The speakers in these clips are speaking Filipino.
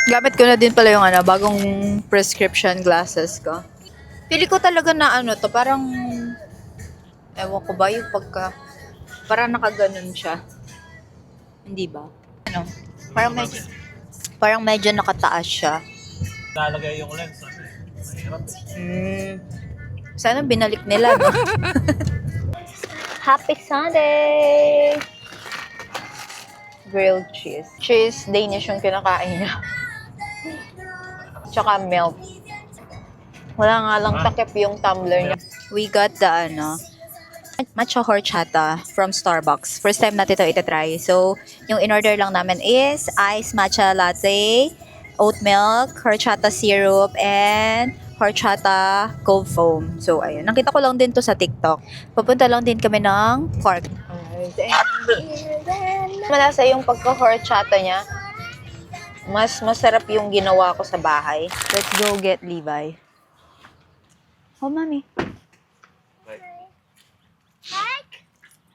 Gamit ko na din pala yung bagong prescription glasses ko. Pili ko talaga na to, parang, ewan ko ba yung parang nakaganon siya. Hindi ba? Parang medyo, parang medyo nakataas siya. Lalagay yung lens. Mahirap. Sana binalik nila, no? Happy Sunday! Grilled cheese. Cheese, Danish yung kinakain niya. Tsaka milk. Wala nga lang takip yung tumbler niya. We got the matcha horchata from Starbucks. First time natin ito itatry. So, yung in-order lang namin is iced matcha latte, oat milk, horchata syrup, and horchata cold foam. So, ayun. Nakita ko lang din to sa TikTok. Papunta lang din kami ng park. Malasa yung pagka-horchata niya. Mas masarap yung ginawa ko sa bahay. Let's go get Levi. Oh, mami.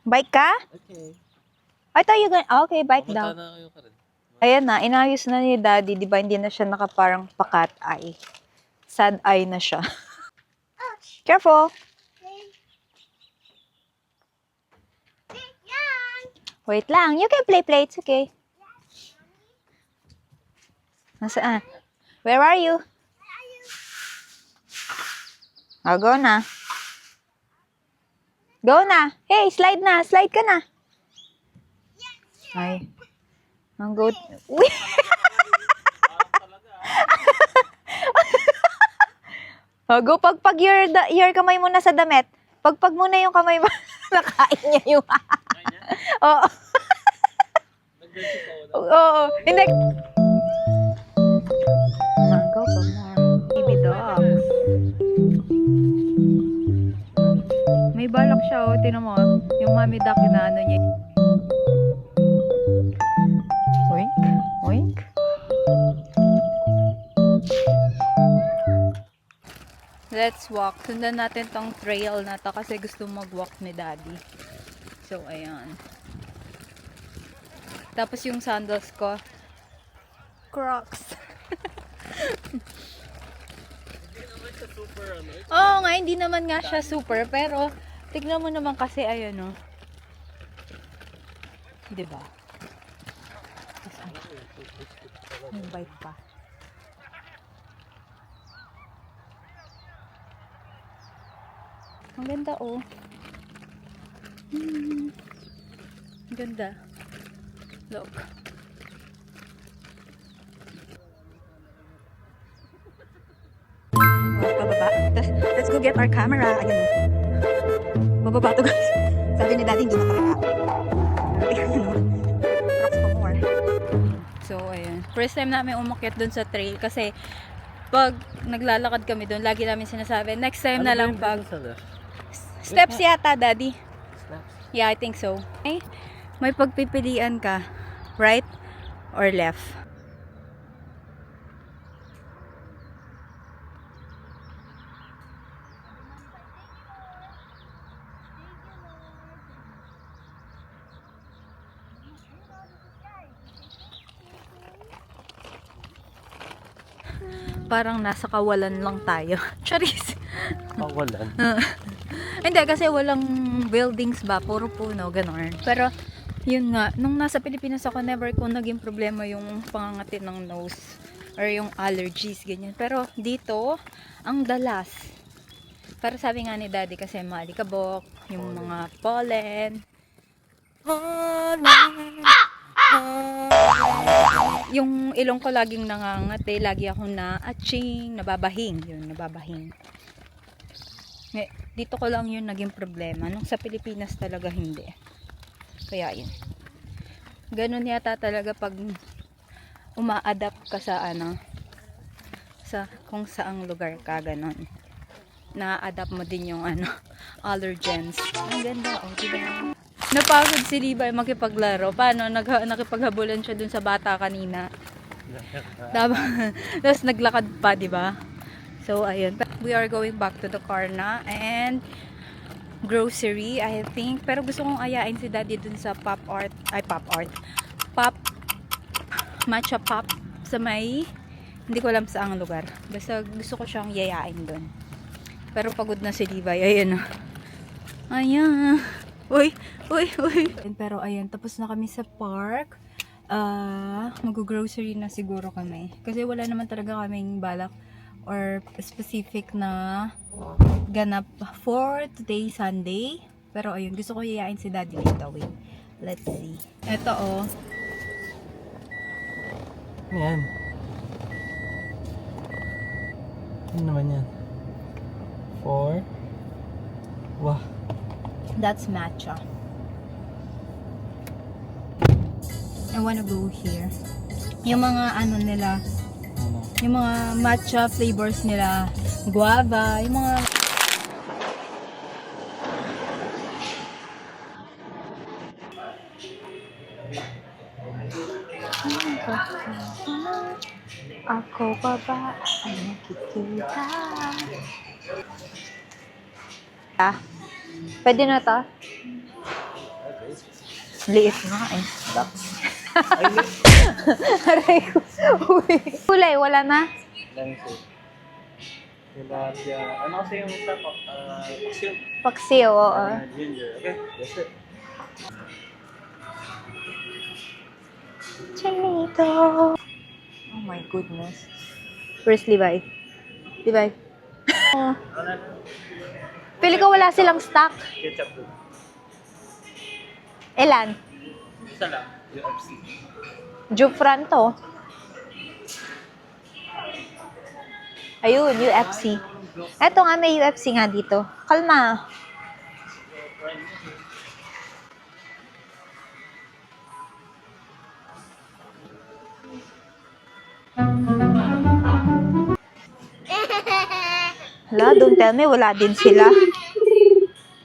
Bike ka? Okay. I thought you going... okay, bike daw. Papunta na kayo ka rin. Ayan na, inayos na ni Daddy. Di ba hindi na siya nakaparang pakat eye. Sad eye na siya. Careful! Wait lang. You can play. It's okay. Nasaan? Where are you? Oh, go na. Go na. Hey, slide na. Slide ka na. Ay. Ang go. Uy! Oh, go pagpag your kamay muna sa damit. Pagpag muna yung kamay mo. Nakain niya yung... Oo. Oo. Hindi. Go for more. Baby dog. May balak siya, oh. Tinan mo, yung mommy duck na niya. Oink. Oink. Let's walk. Sundan natin tong trail na to kasi gusto mag-walk ni Daddy. So, ayan. Tapos yung sandals ko, Crocs. Oo nga, hindi naman nga siya super, pero tignan mo naman kasi, ayan o. Diba? May bike pa. Ang ganda oh. Ang ganda. Look. Pababa. Let's go get our camera. Ayun. Bababa to guys. Sabi ni Daddy hindi na talaga. Rocks pa more. So, ayun. First time namin umakyat dun sa trail kasi pag naglalakad kami dun, lagi namin sinasabi, next time na lang pag... Steps yata, Daddy. Steps? Yeah, I think so. Okay? May pagpipilian ka. Right or left? Parang nasa kawalan lang tayo. Charis. Kawalan. Hindi, kasi walang buildings ba? Puro puno, gano'n. Pero, yun nga, nung nasa Pilipinas ako, never ko naging problema yung pangangati ng nose or yung allergies, ganyan. Pero, dito, ang dalas. Para sabi nga ni Daddy kasi maalikabok, yung mga pollen. Yung ilong ko laging nangangati, lagi akong na-atching, nababahing. Yun, nababahing. Dito ko lang yun naging problema. Nung sa Pilipinas talaga hindi. Kaya yun. Ganun yata talaga pag uma-adapt ka sa sa kung saang lugar ka, ganun. Na-adapt mo din yung allergens. Ang ganda, oh, diba? Napagod si Levi makipaglaro. Paano? Nakipaghabulan siya dun sa bata kanina. Tapos naglakad pa, di ba? So, ayun. We are going back to the car na. And grocery, I think. Pero gusto kong ayain si Daddy dun sa Pop Matcha Pop sa may Hindi ko alam saang lugar. Basta gusto ko siyang yayain doon. Pero pagod na si Levi. Ayan na. Ayan. Uy, uy, uy. Pero ayan, tapos na kami sa park. Mag-grocery na siguro kami. Kasi wala naman talaga kaming balak or specific na ganap for today, Sunday. Pero ayun, gusto ko yayain si Daddy dito. Wait, let's see. Ito oh. Yan. Ano naman yan? 4. Wah. That's matcha. I wanna go here. Yung mga ano nila, Ano? yung mga matcha flavors nila, guava, yung mga ako pa ba ay nakikita? Pwede na to? Liit nga eh. Aray ko. Uy. Kulay, wala na? Langso. Tilapia. Ano kasi yung sa paksiw? Paksiw, oo. Ginger. Okay, that's it. Chinito. Oh my goodness. Where's Levi? Levi? Oh. Ano? Pili ko wala silang stock. Ketchup doon. Ilan? Isa lang. UFC. Jufran to. Ayun, UFC. Eto nga, may UFC nga dito. Kalma. Hala, don't tell me, wala din sila.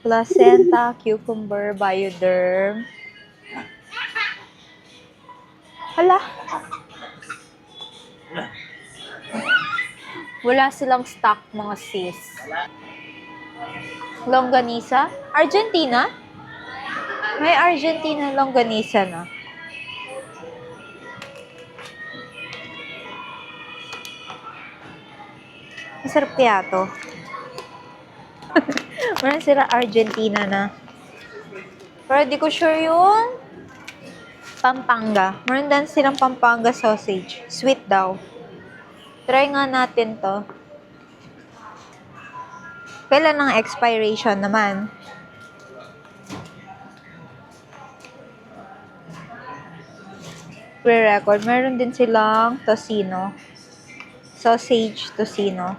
Placenta, cucumber, bioderm. Hala. Wala silang stock, mga sis. Longganisa? Argentina? May Argentina longganisa na. Masarap kaya to. Meron sila Argentina na. Pero di ko sure yung Pampanga. Meron din silang Pampanga sausage. Sweet daw. Try nga natin to. Kailan ang expiration naman? Pre-record. Meron din silang tocino. Sausage tocino.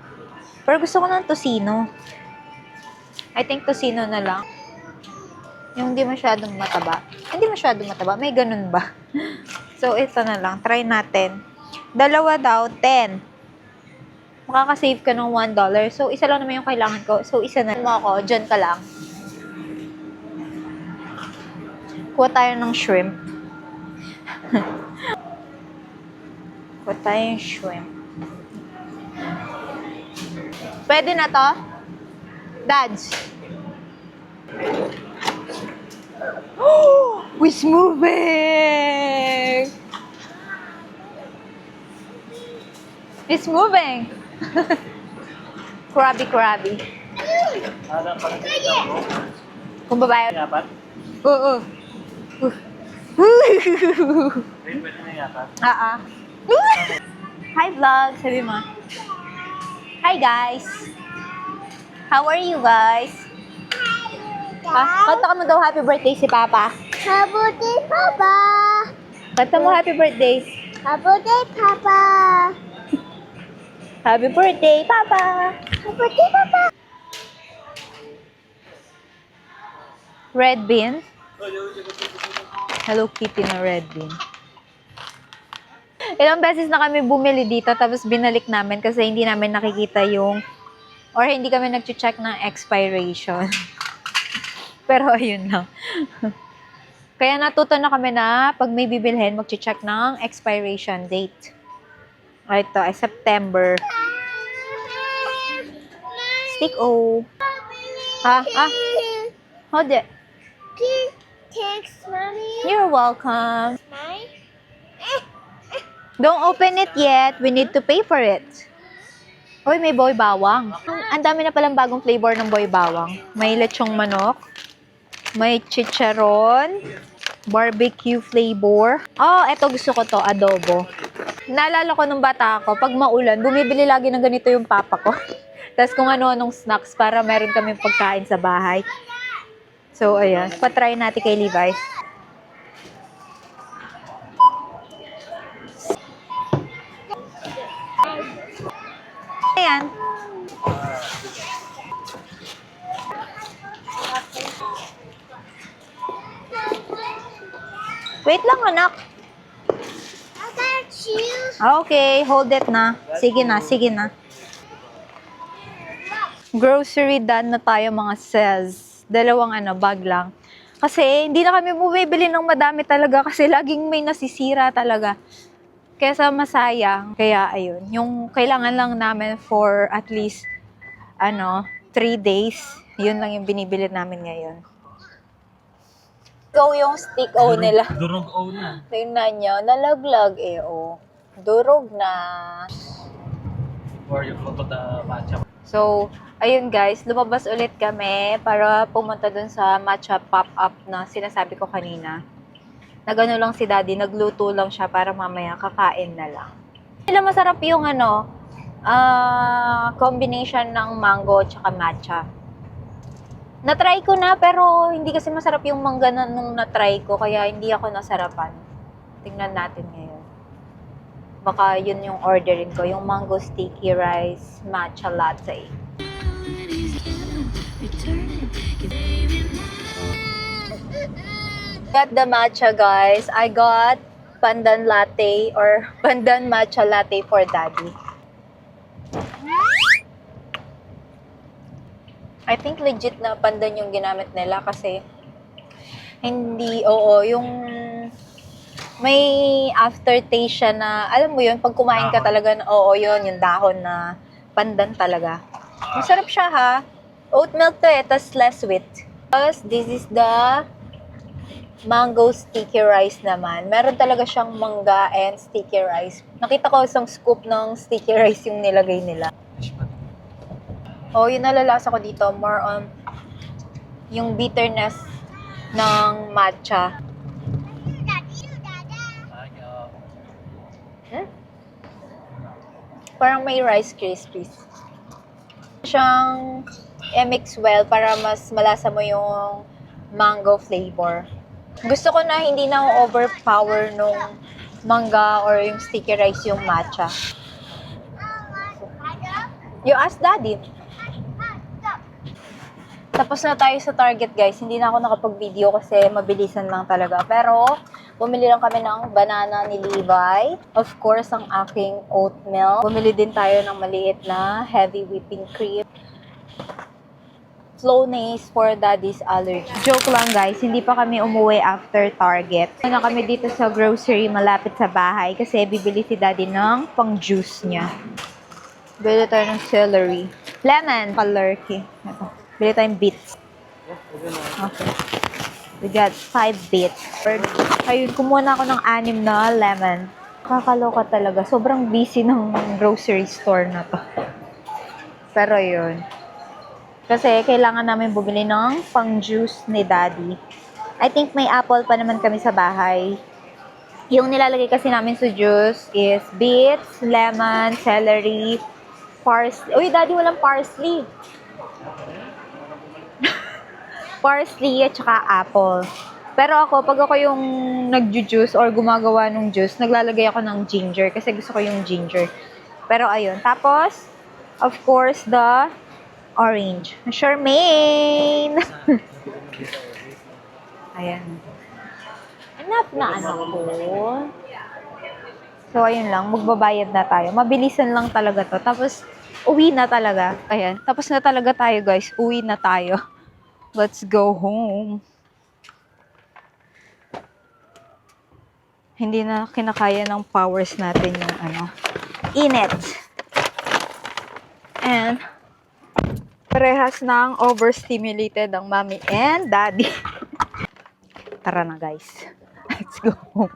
Pero gusto ko ng tocino. I think tocino na lang. Yung hindi masyadong mataba. Hindi masyadong mataba. May ganun ba? So, ito na lang. Try natin. Dalawa daw, 10. Makakasave ka ng $1. So, isa lang naman yung kailangan ko. So, isa na mo ako. Diyan ka lang. Kuha tayo ng shrimp. Kuha tayo ng shrimp. Pwede na to? Dads. Oh! It's moving! It's moving! Krabi, krabi. Ano ang pagkakas mo? Kung babae. Yapat? Oo. Pwede na yapat? Hi vlog, sabi mo. Hi guys. How are you guys? Kanta ka mo daw happy birthday si Papa. Happy birthday, Papa! Kanta mo happy birthday. Happy birthday, Papa! Happy birthday, Papa. Happy birthday, Papa! Red bean. Hello Kitty na red bean. Ilang beses na kami bumili dito tapos binalik namin kasi hindi namin nakikita yung or hindi kami nag-check ng expiration. Pero ayun lang. Kaya natuto na kami na pag may bibilhin, mag-check ng expiration date. Ito ay September. Stick O. Ha? Hold it. Thanks, Mommy. You're welcome. Mine? Don't open it yet. We need to pay for it. Uy, may boy bawang. Ang dami na palang bagong flavor ng boy bawang. May lechong manok. May chicharon. Barbecue flavor. Oh, eto gusto ko to, adobo. Naalala ko nung bata ako, pag maulan, bumibili lagi ng ganito yung papa ko. Tapos kung ano-anong snacks para meron kaming pagkain sa bahay. So, ayan. Patry natin kay Levi. Ayan. Wait lang, anak. I got you. Okay, hold it na. Sige na, sige na. Grocery done na tayo mga sis. Dalawang bag lang. Kasi hindi na kami bumibili ng madami talaga kasi laging may nasisira talaga. Kesa masayang. Kaya ayun, yung kailangan lang namin for at least 3 days. Yun lang yung binibili namin ngayon. Go yung stick o nila. Durog o na. Tingnan nyo, nalaglag Durog na. Or yung photo the matcha. So, ayun guys, lumabas ulit kami para pumunta dun sa matcha pop-up na sinasabi ko kanina. Nagano lang si daddy, nagluto lang siya para mamaya kakain na lang. Sila masarap yung combination ng mango at matcha. Na-try ko na pero hindi kasi masarap yung mangga na nung na-try ko kaya hindi ako nasarapan. Tingnan natin ngayon. Baka yun yung ordering ko, yung mango sticky rice matcha latte. Got the matcha guys. I got pandan latte or pandan matcha latte for daddy. I think legit na pandan yung ginamit nila kasi hindi, yung may aftertaste siya na, alam mo yun, pag kumain ka talaga, yun, yung dahon na pandan talaga. Masarap siya ha. Oat milk to tas less sweet. Tapos, this is the mango sticky rice naman. Meron talaga siyang mangga and sticky rice. Nakita ko isang scoop ng sticky rice yung nilagay nila. Yung nalalasa ko dito, more on yung bitterness ng matcha. Parang may Rice Krispies. Siyang mix well para mas malasa mo yung mango flavor. Gusto ko na hindi na overpower nung mangga or yung sticky rice yung matcha. You ask daddy. Tapos na tayo sa Target guys. Hindi na ako nakapag-video kasi mabilisan lang talaga. Pero bumili lang kami ng banana ni Levi. Of course, ang aking oatmeal. Bumili din tayo ng maliit na heavy whipping cream. Flonase for daddy's allergy. Joke lang guys, hindi pa kami umuwi after Target. Na kami dito sa grocery malapit sa bahay kasi bibili si daddy ng pang juice niya. Bili tayo ng celery. Lemon, palurky. Ito. Bili tayong beets. Okay. We got 5 beets. Ayun, kumuha na ako ng 6 na lemon. Kakaloka talaga. Sobrang busy ng grocery store na to. Pero yun. Kasi kailangan namin bumili ng pang-juice ni daddy. I think may apple pa naman kami sa bahay. Yung nilalagay kasi namin sa juice is beets, lemon, celery, parsley. Uy, daddy, walang parsley. Parsley at saka apple. Pero ako, pag ako yung nagju-juice or gumagawa ng juice, naglalagay ako ng ginger kasi gusto ko yung ginger. Pero ayun. Tapos, of course, the orange. Charmaine! Ayan. Enough na ko. So, ayun lang. Magbabayad na tayo. Mabilisan lang talaga to. Tapos, uwi na talaga. Ayan. Tapos na talaga tayo, guys. Uwi na tayo. Let's go home. Hindi na kinakaya ng powers natin yung init. And parehas ng overstimulated ang mommy and daddy. Tara na guys. Let's go home.